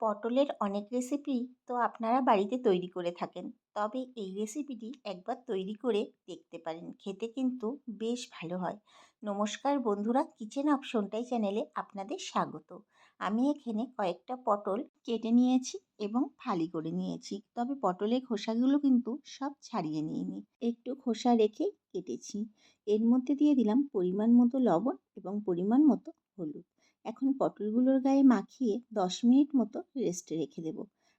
পটলের অনেক রেসিপি তো আপনারা বাড়িতে তৈরি করে থাকেন, তবে এই রেসিপিটি একবার তৈরি করে দেখতে পারেন, খেতে কিন্তু বেশ ভালো হয়। নমস্কার বন্ধুরা, কিচেন অপশনটাই চ্যানেলে আপনাদের স্বাগত। আমি এখানে কয়েকটা পটল কেটে নিয়েছি এবং ফালি করে নিয়েছি, তবে পটলের খোসাগুলো কিন্তু সব ছাড়িয়ে নিইনি, একটু খোসা রেখে কেটেছি। এর মধ্যে দিয়ে দিলাম পরিমাণ মতো লবণ এবং পরিমাণ মতো হলুদ। এখন পটলগুলোর গায়ে মাখিয়ে 10 মিনিট মতো রেস্টে রেখে দেব।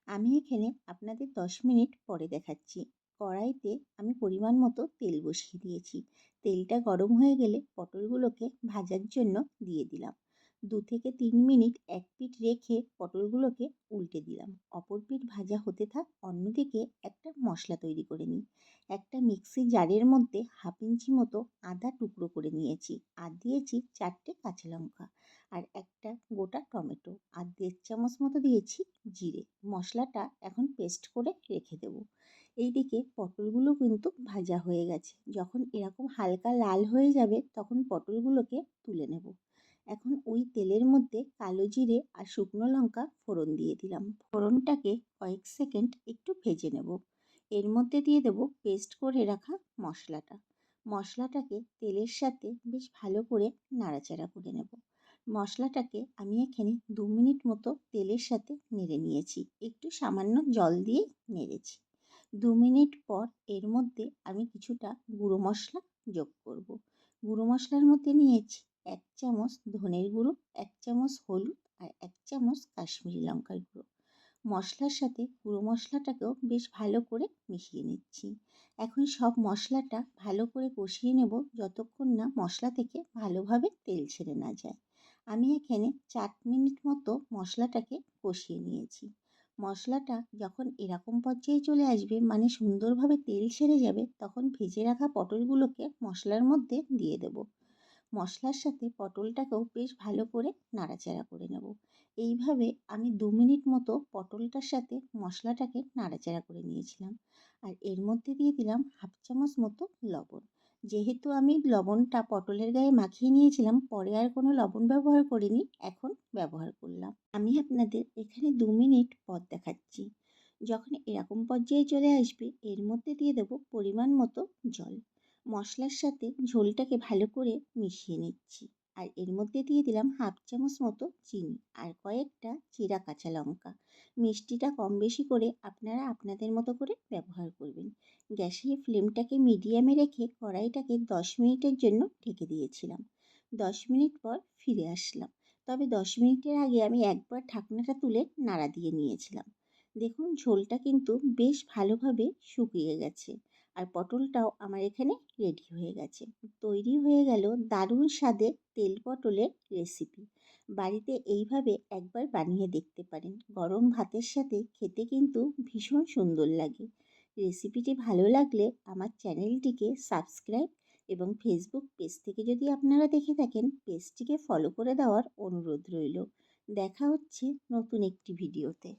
আমি এখানে আপনাদের 10 মিনিট পরে দেখাচ্ছি। কড়াইতে আমি পরিমাণ মতো তেল বসিয়ে দিয়েছি। তেলটা গরম হয়ে গেলে পটলগুলোকে ভাজার জন্য দিয়ে দিলাম। 2 থেকে 3 মিনিট এক পিঠ রেখে পটলগুলোকে উল্টে দিলাম। অপর পিঠ ভাজা হতে থাক, অন্যদিকে একটা মশলা তৈরি করে নিই। একটা মিক্সি জারের মধ্যে 1/2 ইঞ্চি মতো আদা টুকরো করে নিয়েছি, আর দিয়েছি 4টে কাঁচা লঙ্কা আর একটা গোটা টমেটো, আর 1.5 চামচ মতো দিয়েছি জিরে। মশলাটা এখন পেস্ট করে রেখে দেব। এইদিকে পটলগুলো কিন্তু ভাজা হয়ে গেছে। যখন এরকম হালকা লাল হয়ে যাবে তখন পটলগুলোকে তুলে নেব। এখন ওই তেলের মধ্যে কালো জিরে আর শুকনো লঙ্কা ফোড়ন দিয়ে দিলাম। ফোড়নটাকে কয়েক সেকেন্ড একটু ভেজে নেব। এর মধ্যে দিয়ে দেব পেস্ট করে রাখা মশলাটা। মশলাটাকে তেলের সাথে বেশ ভালো করে নাড়াচাড়া করে নেব। মশলাটাকে আমি এখানে 2 মিনিট মতো তেলের সাথে নেড়ে নিয়েছি, একটু সামান্য জল দিয়ে নেড়েছি। 2 মিনিট পর এর মধ্যে আমি কিছুটা গুঁড়ো মশলা যোগ করব। গুঁড়ো মশলার মধ্যে নিয়েছি 1 চামচ ধনের গুঁড়ো, 1 চামচ হলুদ আর 1 চামচ কাশ্মীরি লঙ্কার গুঁড়ো। মশলার সাথে গুঁড়ো মশলাটাকেও বেশ ভালো করে মিশিয়ে নিচ্ছি। এখন সব মশলাটা ভালো করে কষিয়ে নেব যতক্ষণ না মশলা থেকে ভালোভাবে তেল ছেড়ে না যায়। আমি এখানে 4 মিনিট মতো মশলাটাকে কষিয়ে নিয়েছি। মশলাটা যখন এরকম পর্যায়ে চলে আসবে, মানে সুন্দরভাবে তেল ছেড়ে যাবে, তখন ভেজে রাখা পটলগুলোকে মশলার মধ্যে দিয়ে দেব। মশলার সাথে পটলটাকেও বেশ ভালো করে নাড়াচাড়া করে নেব। এইভাবে আমি 2 মিনিট মতো পটলটার সাথে মশলাটাকে নাড়াচাড়া করে নিয়েছিলাম। আর এর মধ্যে দিয়ে দিলাম 1/2 চামচ মতো লবণ। যেহেতু আমি লবণটা পটলের গায়ে মাখিয়ে নিয়েছিলাম, পরে আর কোনো লবণ ব্যবহার করিনি, এখন ব্যবহার করলাম। আমি আপনাদের এখানে 2 মিনিট পর দেখাচ্ছি। যখন এরকম পর্যায়ে চলে আসবে, এর মধ্যে দিয়ে দেব পরিমাণ মতো জল। মশলার সাথে ঝোলটাকে ভালো করে মিশিয়ে নিচ্ছি। আর এর মধ্যে দিয়ে দিলাম 1/2 চামচ মতো চিনি আর কয়েকটা চিরা কাঁচা লঙ্কা। মিষ্টিটা কম বেশি করে আপনারা আপনাদের মতো করে ব্যবহার করবেন। গ্যাসের ফ্লেমটাকে মিডিয়ামে রেখে কড়াইটাকে 10 মিনিটের জন্য ঢেকে দিয়েছিলাম। 10 মিনিট পর ফিরে আসলাম। তবে 10 মিনিটের আগে আমি একবার ঢাকনাটা তুলে নাড়া দিয়ে নিয়েছিলাম। দেখুন ঝোলটা কিন্তু বেশ ভালোভাবে শুকিয়ে গেছে। আর পটলটাও আমার এখানে রেডি হয়ে গেছে। তৈরি হয়ে গেল দারুণ স্বাদের তেল পটলের রেসিপি। বাড়িতে এইভাবে একবার বানিয়ে দেখতে পারেন। গরম ভাতের সাথে খেতে কিন্তু ভীষণ সুন্দর লাগে। রেসিপিটি ভালো লাগলে আমার চ্যানেলটিকে সাবস্ক্রাইব এবং ফেসবুক পেজ থেকে যদি আপনারা দেখে থাকেন, পেজটিকে ফলো করে দেওয়ার অনুরোধ রইল। দেখা হচ্ছে নতুন একটি ভিডিওতে।